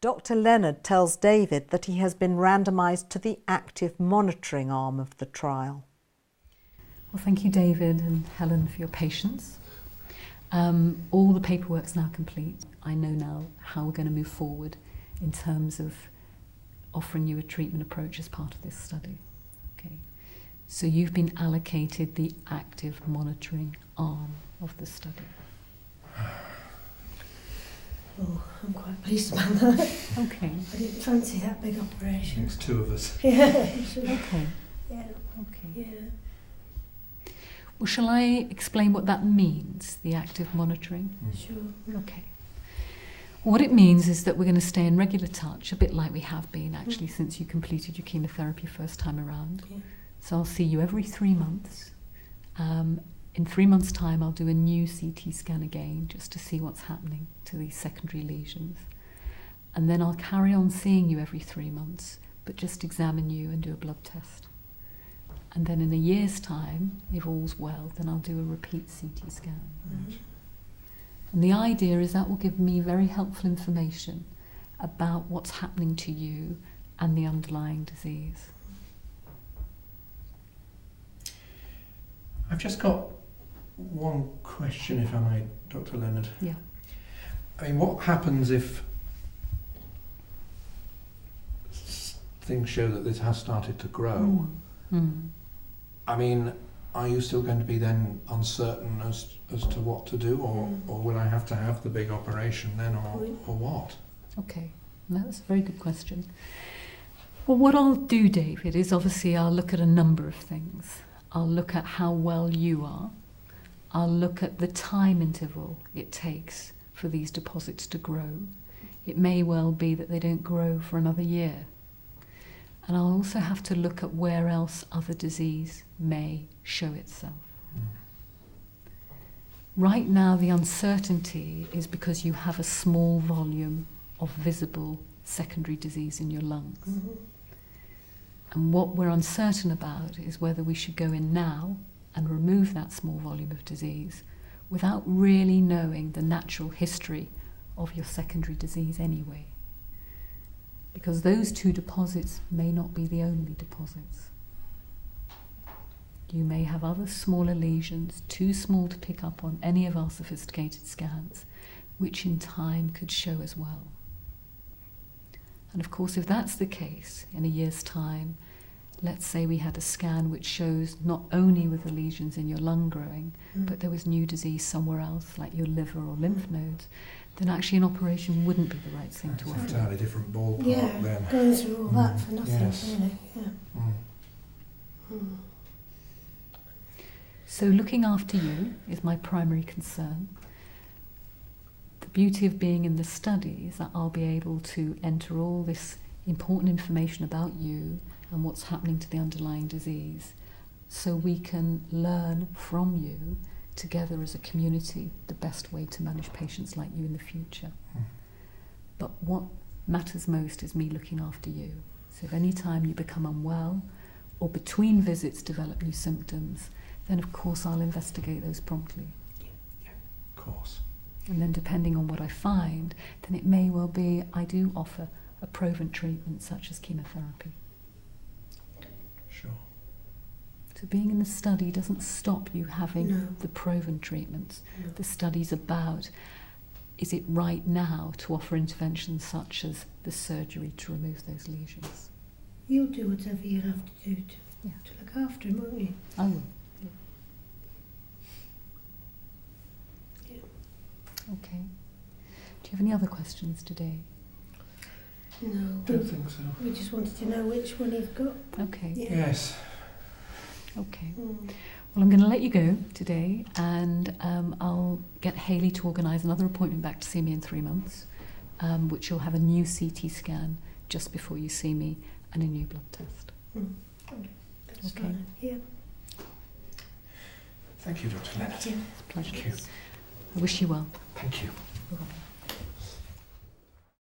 Dr. Leonard tells David that he has been randomised to the active monitoring arm of the trial. Well, thank you, David and Helen, for your patience. All the paperwork's now complete. I know now how we're going to move forward in terms of offering you a treatment approach as part of this study. Okay. So you've been allocated the active monitoring arm of the study. Oh, I'm quite pleased about that. Okay. I didn't fancy that big operation. It's two of us. Yeah. Okay. Yeah. Okay. Yeah. Well, shall I explain what that means, the active monitoring? Sure. Okay. What it means is that we're going to stay in regular touch, a bit like we have been actually since you completed your chemotherapy first time around. Yeah. So I'll see you every 3 months. In 3 months' time, I'll do a new CT scan again just to see what's happening to these secondary lesions. And then I'll carry on seeing you every 3 months, but just examine you and do a blood test. And then in a year's time, if all's well, then I'll do a repeat CT scan. Mm-hmm. And the idea is that will give me very helpful information about what's happening to you and the underlying disease. I've just got one question, if I may, Dr. Leonard. Yeah. I mean, what happens if things show that this has started to grow? I mean, are you still going to be then uncertain as to what to do, or will I have to have the big operation then, or what? Okay, that's a very good question. Well, what I'll do, David, is obviously I'll look at a number of things. I'll look at how well you are. I'll look at the time interval it takes for these deposits to grow. It may well be that they don't grow for another year. And I'll also have to look at where else other disease may show itself. Right now, the uncertainty is because you have a small volume of visible secondary disease in your lungs. And what we're uncertain about is whether we should go in now and remove that small volume of disease without really knowing the natural history of your secondary disease anyway. Because those two deposits may not be the only deposits. You may have other smaller lesions, too small to pick up on any of our sophisticated scans, which in time could show as well. And of course, if that's the case, in a year's time, let's say we had a scan which shows not only were the lesions in your lung growing, but there was new disease somewhere else, like your liver or lymph nodes, then actually an operation wouldn't be the right thing to offer. It's an entirely different ballpark then. Going through all that for nothing, Yes. really. Yeah. So looking after you is my primary concern. The beauty of being in the study is that I'll be able to enter all this important information about you and what's happening to the underlying disease, so we can learn from you together as a community the best way to manage patients like you in the future. But what matters most is me looking after you. So if any time you become unwell or between visits develop new symptoms, then of course I'll investigate those promptly. Of course. And then depending on what I find, then it may well be I do offer a proven treatment such as chemotherapy. Sure. So being in the study doesn't stop you having the proven treatments. No. The study's about, is it right now to offer interventions such as the surgery to remove those lesions? You'll do whatever you have to do to Yeah. look after him, won't you? I will. Yeah. Okay. Do you have any other questions today? No. Don't think so. We just wanted to know which one you've got. Okay. Yeah. Yes. Okay. Well, I'm going to let you go today, and I'll get Hayley to organise another appointment back to see me in 3 months, which you'll have a new CT scan just before you see me and a new blood test. That's Okay. fine. Yeah. Thank you, Dr. Leonard. Thank you. It's a pleasure. Thank you. I wish you well. Thank you. Bye-bye.